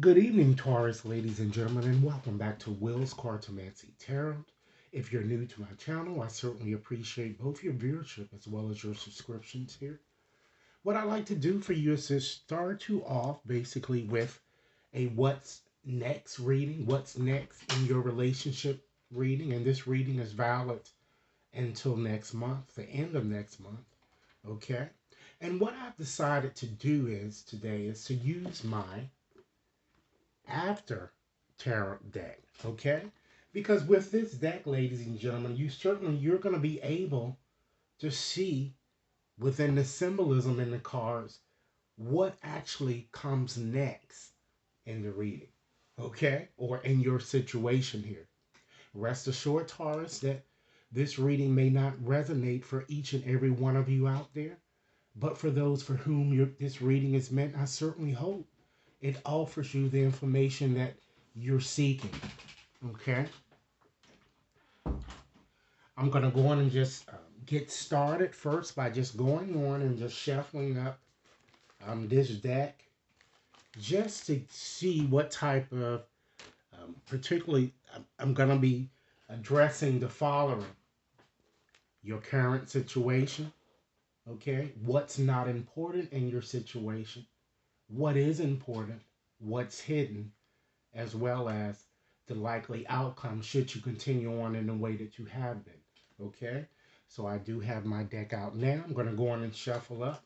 Good evening, Taurus, ladies and gentlemen, and welcome back to Will's Cartomancy Tarot. If you're new to my channel, I certainly appreciate both your viewership as well as your subscriptions here. What I like to do for you is to start you off basically with a what's next reading, what's next in your relationship reading, and this reading is valid until next month, the end of next month, okay? And what I've decided to do is today is to use my after tarot deck, okay? Because with this deck, ladies and gentlemen, you're going to be able to see within the symbolism in the cards what actually comes next in the reading, okay? Or in your situation here. Rest assured, Taurus, that this reading may not resonate for each and every one of you out there, but for those for whom this reading is meant, I certainly hope it offers you the information that you're seeking. Okay, I'm gonna go on and just get started first by just going on and just shuffling up this deck just to see what type of, particularly, I'm gonna be addressing the following: your current situation. Okay, what's not important in your situation, what is important, what's hidden, as well as the likely outcome should you continue on in the way that you have been. Okay, so I do have my deck out now. I'm going to go on and shuffle up.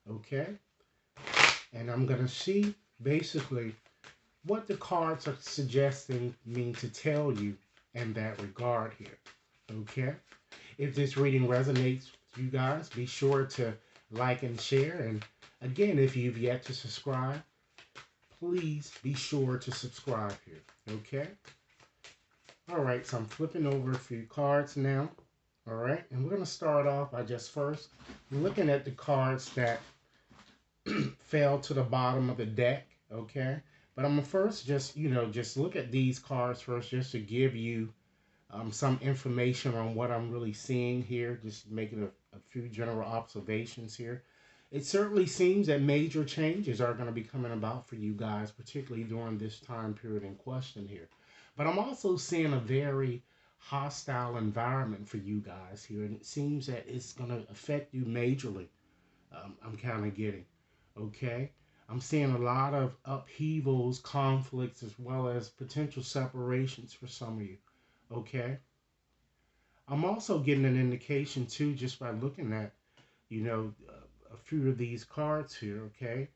Okay, and I'm going to see basically what the cards are suggesting me to tell you in that regard here. Okay, if this reading resonates with you guys, be sure to like and share. And again, if you've yet to subscribe, please be sure to subscribe here. Okay. All right, so I'm flipping over a few cards now. All right, and we're going to start off by just first looking at the cards that fell to the bottom of the deck. Okay, but I'm going to first just look at these cards first, just to give you some information on what I'm really seeing here, just making a few general observations here. It certainly seems that major changes are going to be coming about for you guys, particularly during this time period in question here. But I'm also seeing a very hostile environment for you guys here, and it seems that it's going to affect you majorly. I'm kind of getting, okay? I'm seeing a lot of upheavals, conflicts, as well as potential separations for some of you, okay? I'm also getting an indication too, just by looking at, you know, a few of these cards here, okay?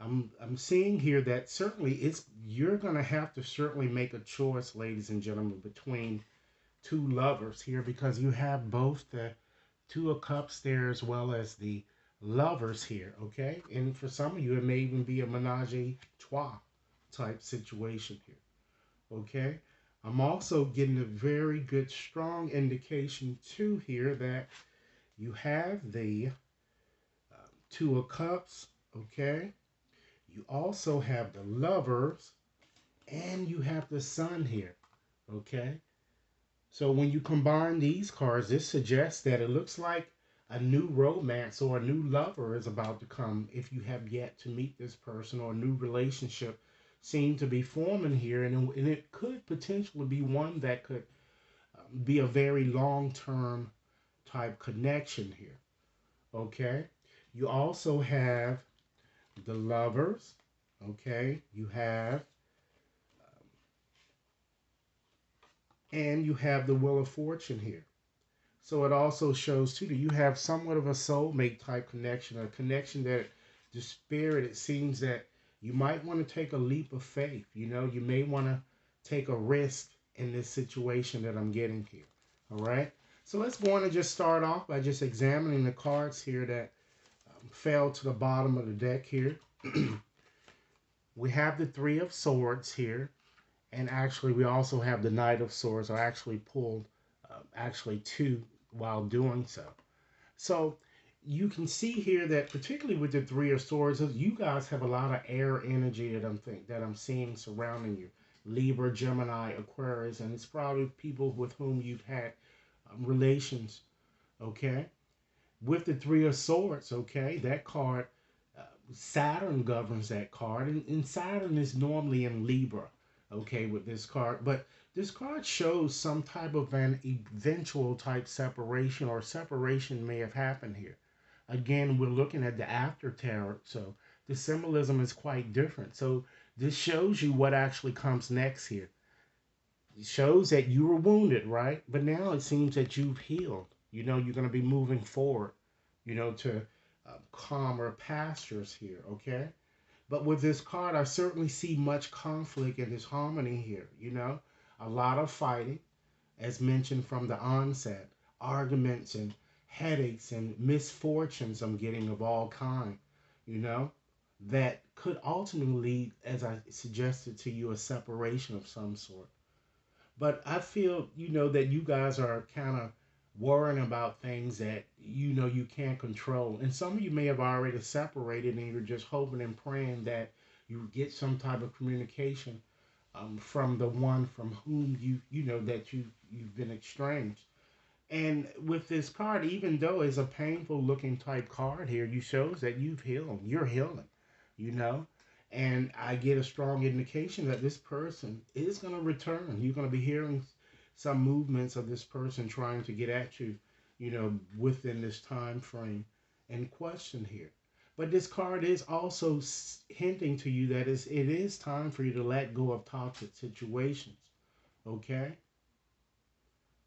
I'm seeing here that certainly you're gonna have to certainly make a choice, ladies and gentlemen, between two lovers here, because you have both the Two of Cups there as well as the lovers here, okay? And for some of you, it may even be a menage a trois type situation here, okay? I'm also getting a very good, strong indication too here that you have the Two of Cups, okay? You also have the lovers and you have the sun here, okay? So when you combine these cards, this suggests that it looks like a new romance or a new lover is about to come if you have yet to meet this person, or a new relationship seems to be forming here. And it could potentially be one that could be a very long-term type connection here, okay? You also have the lovers, okay? You have, and you have the Wheel of Fortune here. So it also shows too that you have somewhat of a soulmate type connection, a connection that the spirit, it seems that you might want to take a leap of faith. You know, you may want to take a risk in this situation that I'm getting here. All right. So let's go on and just start off by just examining the cards here that fell to the bottom of the deck here. We have the Three of Swords here. And actually, we also have the Knight of Swords. I actually pulled actually two while doing so. So you can see here that particularly with the Three of Swords, you guys have a lot of air energy that I'm seeing surrounding you. Libra, Gemini, Aquarius, and it's probably people with whom you've had relations. Okay, with the Three of Swords, okay, that card Saturn governs that card, and Saturn is normally in Libra, okay, with this card. But this card shows some type of an eventual type separation, or separation may have happened here. Again, we're looking at the after tarot, so the symbolism is quite different. So this shows you what actually comes next here. It shows that you were wounded, right? But now it seems that you've healed. You're going to be moving forward, to calmer pastures here, okay? But with this card, I certainly see much conflict and disharmony here, A lot of fighting, as mentioned from the onset, arguments and headaches and misfortunes I'm getting of all kind, you know, that could ultimately lead, as I suggested to you, a separation of some sort. But I feel, that you guys are kind of worrying about things that you can't control. And some of you may have already separated and you're just hoping and praying that you get some type of communication from the one from whom you've been estranged. And with this card, even though it's a painful looking type card here, you shows that you've healed. You're healing, you know. And I get a strong indication that this person is going to return. You're going to be hearing some movements of this person trying to get at you, within this time frame in question here. But this card is also hinting to you that it is time for you to let go of toxic situations. Okay?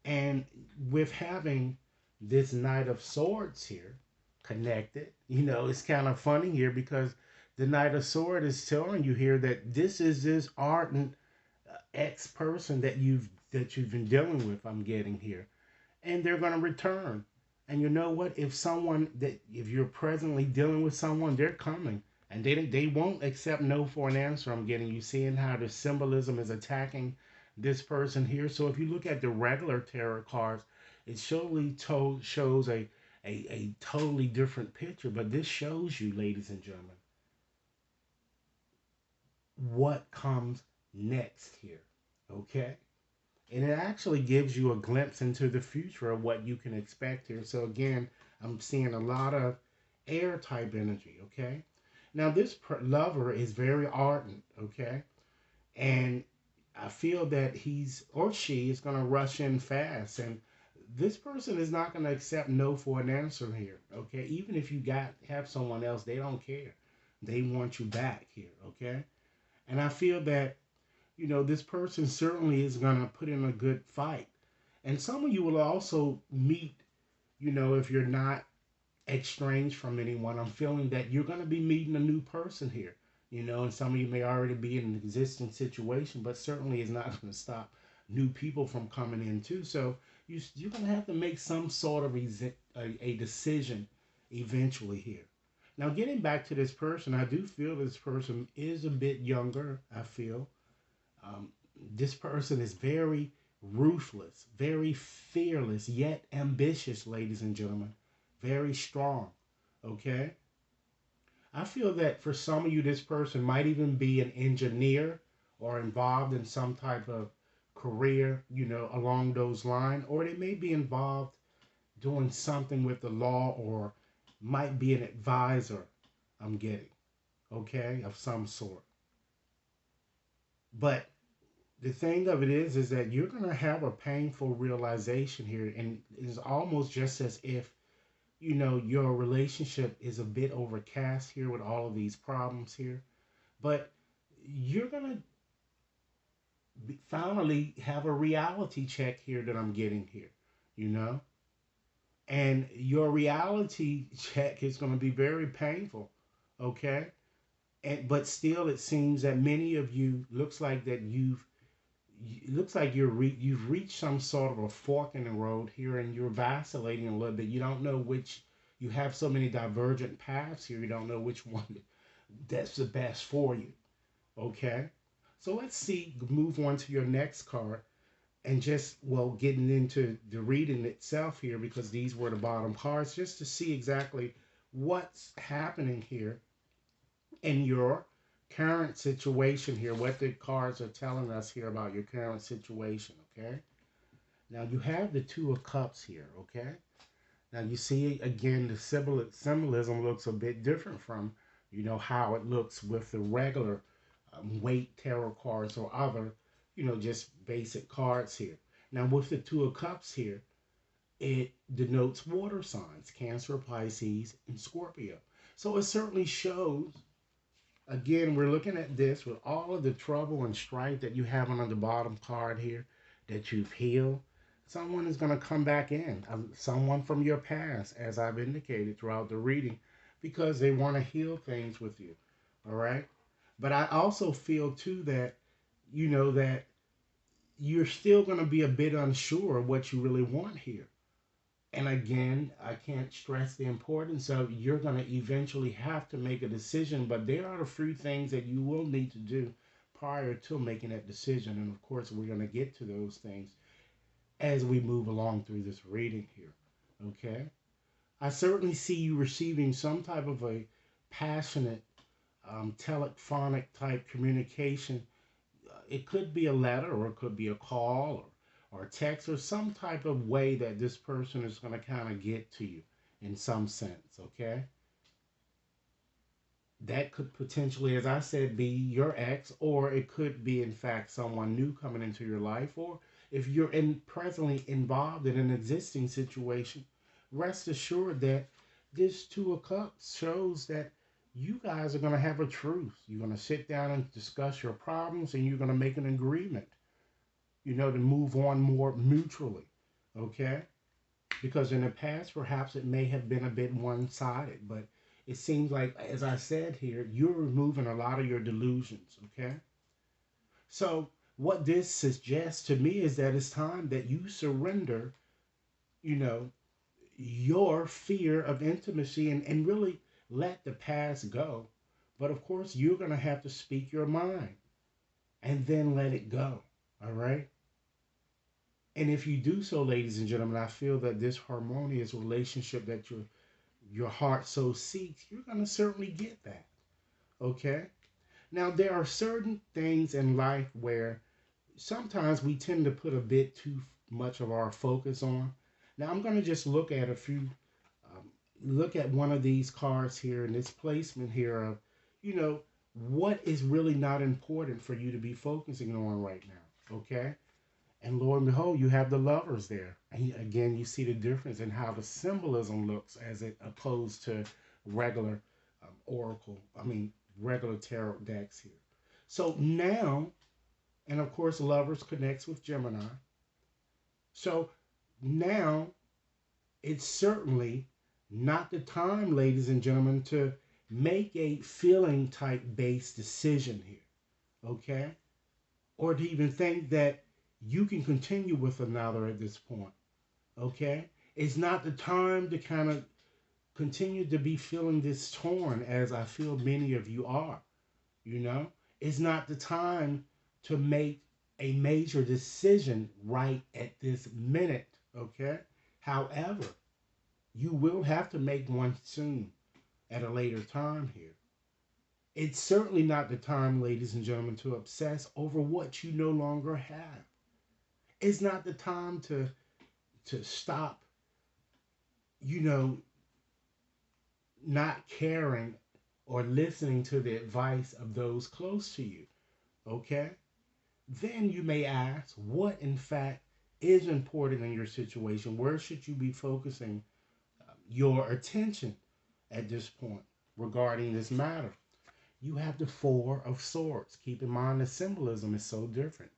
And with having this Knight of Swords here connected, it's kind of funny here because the Knight of Swords is telling you here that this is this ardent ex person that you've been dealing with. I'm getting here, and they're going to return. And you know what? If you're presently dealing with someone, they're coming, and they won't accept no for an answer. I'm getting you seeing how the symbolism is attacking this person here. So if you look at the regular tarot cards, it shows a totally different picture. But this shows you, ladies and gentlemen, what comes next here. Okay? And it actually gives you a glimpse into the future of what you can expect here. So again, I'm seeing a lot of air type energy. Okay? Now this lover is very ardent. Okay? And I feel that he's or she is going to rush in fast, and this person is not going to accept no for an answer here. Okay? Even if you have someone else, they don't care. They want you back here. Okay? And I feel that this person certainly is going to put in a good fight. And some of you will also meet, if you're not estranged from anyone, I'm feeling that you're going to be meeting a new person here. And some of you may already be in an existing situation, but certainly is not going to stop new people from coming in too. So you're going to have to make some sort of a decision eventually here. Now, getting back to this person, I do feel this person is a bit younger, I feel. Um, this person is very ruthless, very fearless, yet ambitious, ladies and gentlemen. Very strong. Okay? I feel that for some of you, this person might even be an engineer or involved in some type of career, along those lines, or they may be involved doing something with the law or might be an advisor, I'm getting, okay, of some sort. But the thing of it is that you're going to have a painful realization here, and it's almost just as if your relationship is a bit overcast here with all of these problems here, but you're going to finally have a reality check here that I'm getting here, you know and your reality check is going to be very painful. Okay? But still it seems that many of you looks like that it looks like you've reached some sort of a fork in the road here, and you're vacillating a little bit. You don't know which. You have so many divergent paths here. You don't know which one that's the best for you. Okay, so let's see. Move on to your next card, and just getting into the reading itself here, because these were the bottom cards, just to see exactly what's happening here in your current situation here, what the cards are telling us here about your current situation. Okay, now you have the Two of Cups here. Okay, now you see again the symbolism looks a bit different from You know how it looks with the regular weight tarot cards or other, just basic cards here. Now with the Two of Cups here, it denotes water signs, Cancer, Pisces, and Scorpio. So it certainly shows, again, we're looking at this with all of the trouble and strife that you have on the bottom card here, that you've healed. Someone is going to come back in, someone from your past, as I've indicated throughout the reading, because they want to heal things with you. All right. But I also feel too that, that you're still going to be a bit unsure of what you really want here. And again, I can't stress the importance of, you're going to eventually have to make a decision, but there are a few things that you will need to do prior to making that decision. And of course, we're going to get to those things as we move along through this reading here. Okay? I certainly see you receiving some type of a passionate, telephonic type communication. It could be a letter, or it could be a call, or text, or some type of way that this person is going to kind of get to you in some sense. Okay, that could potentially, as I said, be your ex, or it could be in fact someone new coming into your life, or if you're presently involved in an existing situation, rest assured that this Two of Cups shows that you guys are going to have a truce. You're going to sit down and discuss your problems, and you're going to make an agreement, to move on more mutually. Okay? Because in the past, perhaps it may have been a bit one sided, but it seems like, as I said here, you're removing a lot of your delusions. Okay? So, what this suggests to me is that it's time that you surrender, you know, your fear of intimacy, and really let the past go. But of course, you're going to have to speak your mind and then let it go. All right? And if you do so, ladies and gentlemen, I feel that this harmonious relationship that your heart so seeks, you're going to certainly get that. Okay? Now, there are certain things in life where sometimes we tend to put a bit too much of our focus on. Now, I'm going to just look at a few, look at one of these cards here in this placement here of, you know, what is really not important for you to be focusing on right now. Okay? And lo and behold, you have the Lovers there. And again, you see the difference in how the symbolism looks as it opposed to regular oracle, regular tarot decks here. So now, and of course, Lovers connects with Gemini. So now, it's certainly not the time, ladies and gentlemen, to make a feeling type based decision here. Okay? Or to even think that you can continue with another at this point. Okay? It's not the time to kind of continue to be feeling this torn, as I feel many of you are. You know? It's not the time to make a major decision right at this minute. Okay? However, you will have to make one soon at a later time here. It's certainly not the time, ladies and gentlemen, to obsess over what you no longer have. It's not the time to stop, you know, not caring or listening to the advice of those close to you. Okay? Then you may ask, what in fact is important in your situation? Where should you be focusing your attention at this point regarding this matter? You have the Four of Swords. Keep in mind the symbolism is so different.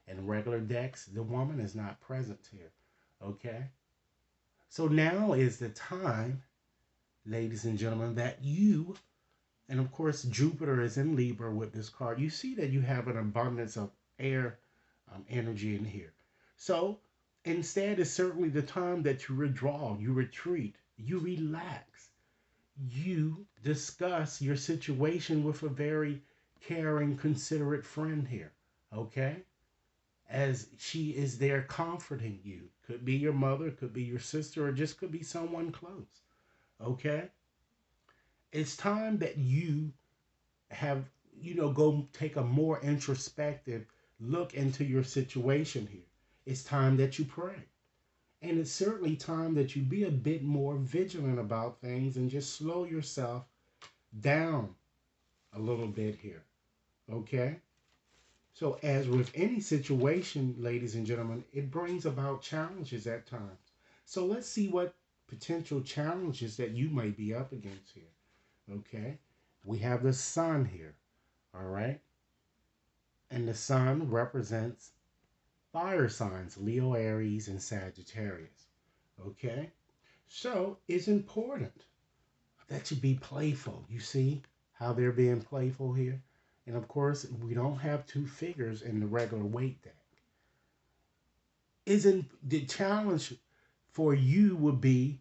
In regular decks, the woman is not present here. Okay? So now is the time, ladies and gentlemen, that you, and of course Jupiter is in Libra with this card. You see that you have an abundance of air energy in here. So instead, it's certainly the time that you withdraw, you retreat, you relax, you discuss your situation with a very caring, considerate friend here. Okay? As she is there comforting you. Could be your mother, could be your sister, or just could be someone close. Okay? It's time that you have, go take a more introspective look into your situation here. It's time that you pray. And it's certainly time that you be a bit more vigilant about things and just slow yourself down a little bit here. Okay? So, as with any situation, ladies and gentlemen, it brings about challenges at times. So, let's see what potential challenges that you may be up against here. Okay? We have the sun here. All right? And the sun represents fire signs Leo, Aries, and Sagittarius. Okay? So, it's important that you be playful. You see how they're being playful here? And of course, we don't have two figures in the regular weight deck. Isn't the challenge for you would be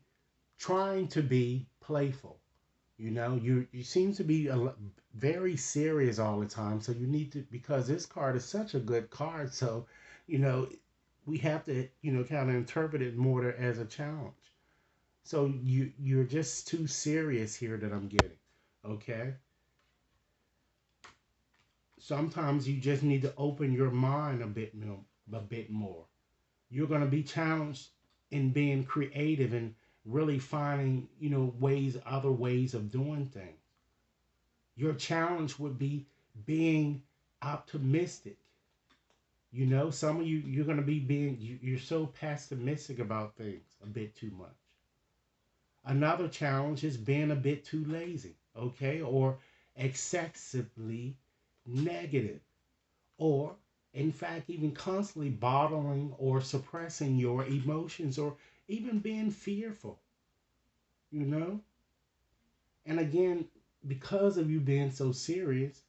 trying to be playful? You know, you seem to be very serious all the time. So you need to, because this card is such a good card. So, you know, we have to, kind of interpret it more as a challenge. So you're just too serious here that I'm getting. Okay. Sometimes you just need to open your mind a bit more. You're going to be challenged in being creative and really finding, other ways of doing things. Your challenge would be being optimistic. Some of you're going to be you're so pessimistic about things a bit too much. Another challenge is being a bit too lazy, okay, or excessively negative, or in fact, even constantly bottling or suppressing your emotions, or even being fearful, you know? And again, because of you being so serious,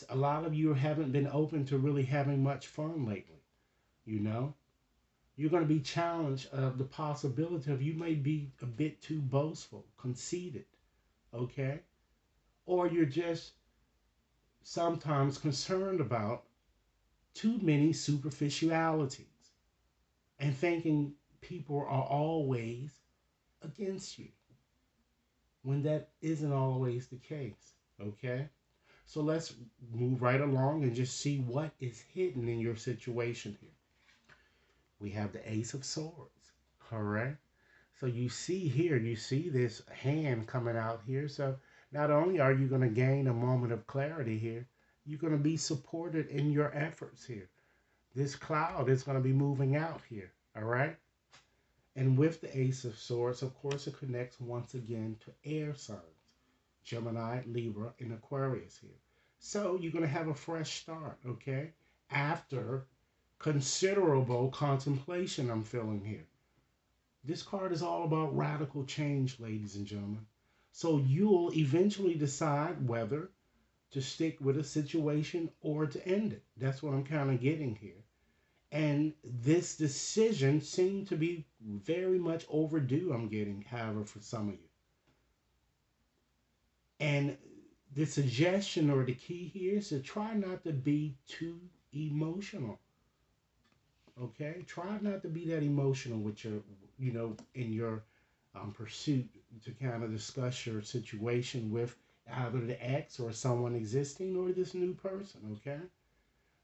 a lot of you haven't been open to really having much fun lately, you know? You're going to be challenged of the possibility of you may be a bit too boastful, conceited, okay? Or you're just sometimes concerned about too many superficialities and thinking people are always against you when that isn't always the case, okay? So let's move right along and just see what is hidden in your situation here. We have the Ace of Swords, all right? So you see here, you see this hand coming out here. So not only are you going to gain a moment of clarity here, you're going to be supported in your efforts here. This cloud is going to be moving out here, all right? And with the Ace of Swords, of course, it connects once again to air signs, Gemini, Libra, and Aquarius here. So you're going to have a fresh start, okay? After considerable contemplation, I'm feeling here. This card is all about radical change, ladies and gentlemen. So you'll eventually decide whether to stick with a situation or to end it. That's what I'm kind of getting here. And this decision seemed to be very much overdue, I'm getting, however, for some of you. And the suggestion or the key here is to try not to be too emotional. Okay? Try not to be that emotional with your, in your pursuit to kind of discuss your situation with either the ex or someone existing or this new person, okay?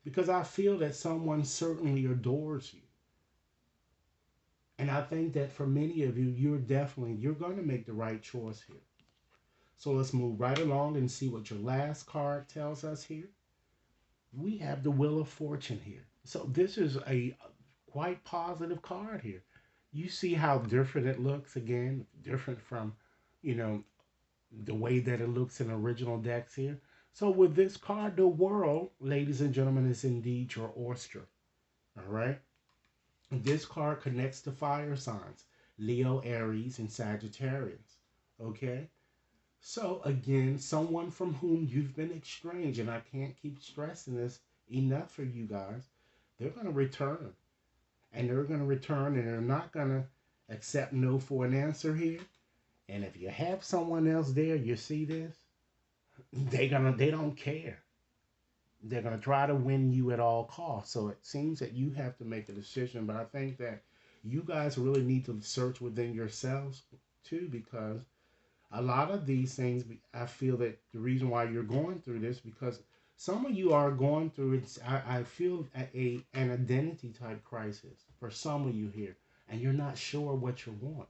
Because I feel that someone certainly adores you. And I think that for many of you, you're going to make the right choice here. So let's move right along and see what your last card tells us here. We have the Wheel of Fortune here. So this is a quite positive card here. You see how different it looks again, different from, you know, the way that it looks in original decks here. So with this card, the world, ladies and gentlemen, is indeed your oyster. All right. This card connects to fire signs, Leo, Aries, and Sagittarius. Okay. So again, someone from whom you've been estranged, and I can't keep stressing this enough for you guys, they're going to return. And they're going to return and they're not going to accept no for an answer here. And if you have someone else there, you see this, they don't care. They're gonna try to win you at all costs. So it seems that you have to make a decision. But I think that you guys really need to search within yourselves too, because a lot of these things, I feel that the reason why you're going through this, because some of you are going through it. I feel an identity type crisis for some of you here, and you're not sure what you want.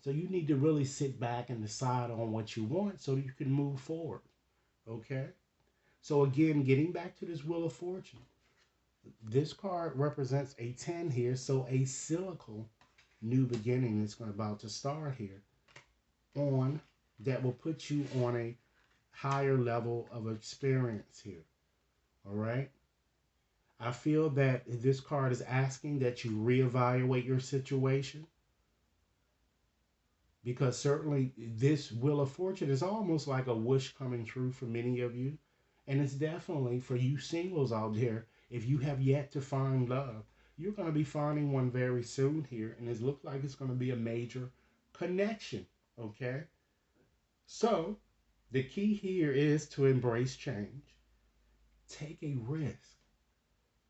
So you need to really sit back and decide on what you want so you can move forward. Okay? So again, getting back to this Wheel of Fortune, this card represents a 10 here, so a cyclical new beginning is about to start here on that will put you on a higher level of experience here. All right? I feel that this card is asking that you reevaluate your situation because certainly this Wheel of Fortune is almost like a wish coming true for many of you. And it's definitely for you singles out there, if you have yet to find love, you're going to be finding one very soon here. And it looks like it's going to be a major connection. Okay? So the key here is to embrace change, take a risk,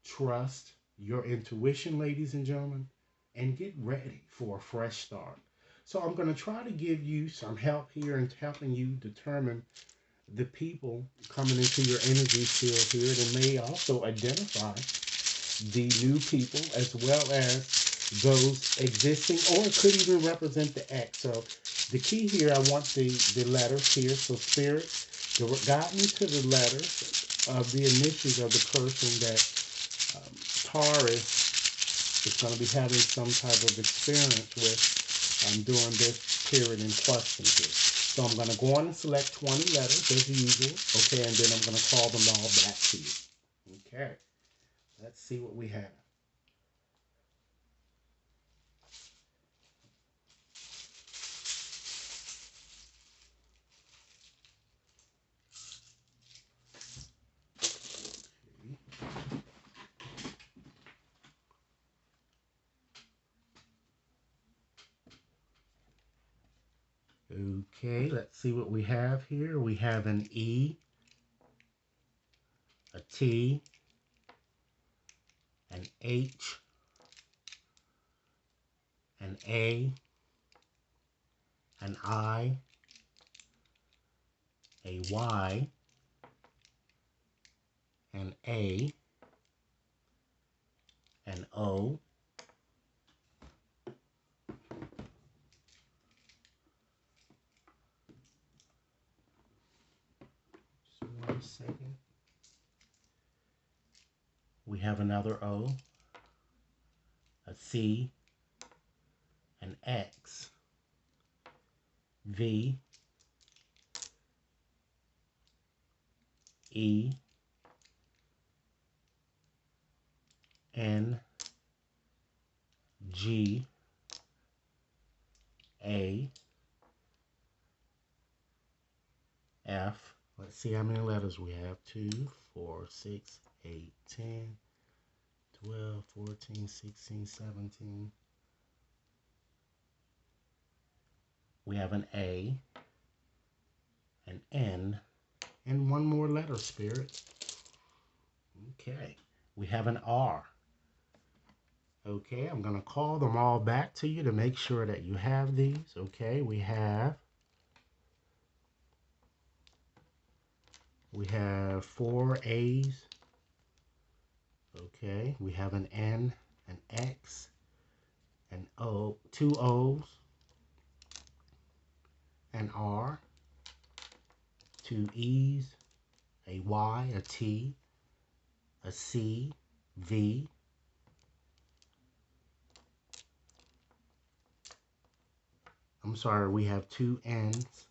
trust your intuition, ladies and gentlemen, and get ready for a fresh start. So I'm going to try to give you some help here in helping you determine the people coming into your energy field here, and may also identify the new people as well as those existing, or it could even represent the ex. So the key here, I want the letters here. So Spirit, guide me to the letters of the initials of the person that Taurus is going to be having some type of experience with during this period in question here. So I'm going to go on and select 20 letters as usual. Okay, and then I'm going to call them all back to you. Okay, let's see what we have. Okay, let's see what we have here. We have an E, a T, an H, an A, an I, a Y, an A, an O, just 1 second. We have another O, a C, an X, V, E, N, G, A, F. Let's see how many letters we have. 2, 4, 6, 8, 10, 12, 14, 16, 17. We have an A, an N, and one more letter, Spirit. Okay. We have an R. Okay, I'm going to call them all back to you to make sure that you have these. Okay, we have 4 A's. Okay, we have an N, an X, an O, 2 O's, an R, 2 E's, a Y, a T, a C, V, I'm sorry, we have 2 N's,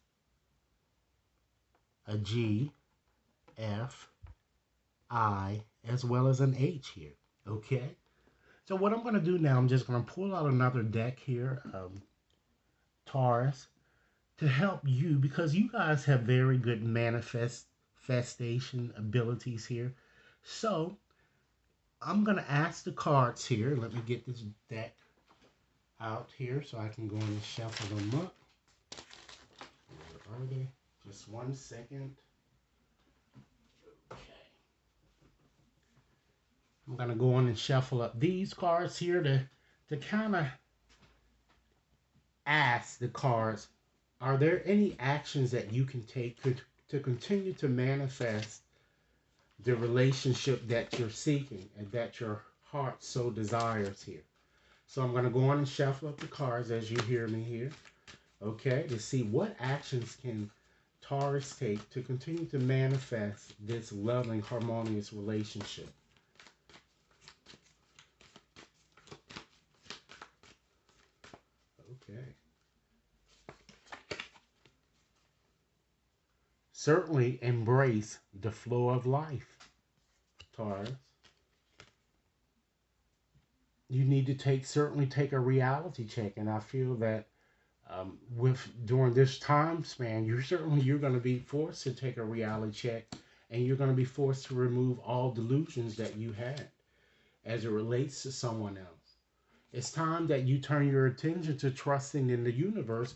a G, F, I, as well as an H here. Okay? So what I'm going to do now, I'm just going to pull out another deck here, Taurus, to help you, because you guys have very good manifestation abilities here. So I'm going to ask the cards here. Let me get this deck out here so I can go and shuffle them up. Where are they? Just 1 second. Okay. I'm going to go on and shuffle up these cards here to kind of ask the cards, are there any actions that you can take to continue to manifest the relationship that you're seeking and that your heart so desires here? So I'm going to go on and shuffle up the cards as you hear me here. Okay, to see what actions can Taurus take to continue to manifest this loving, harmonious relationship. Okay. Certainly embrace the flow of life, Taurus. You need to certainly take a reality check, and I feel that with during this time span, you're going to be forced to take a reality check, and you're going to be forced to remove all delusions that you had as it relates to someone else. It's time that you turn your attention to trusting in the universe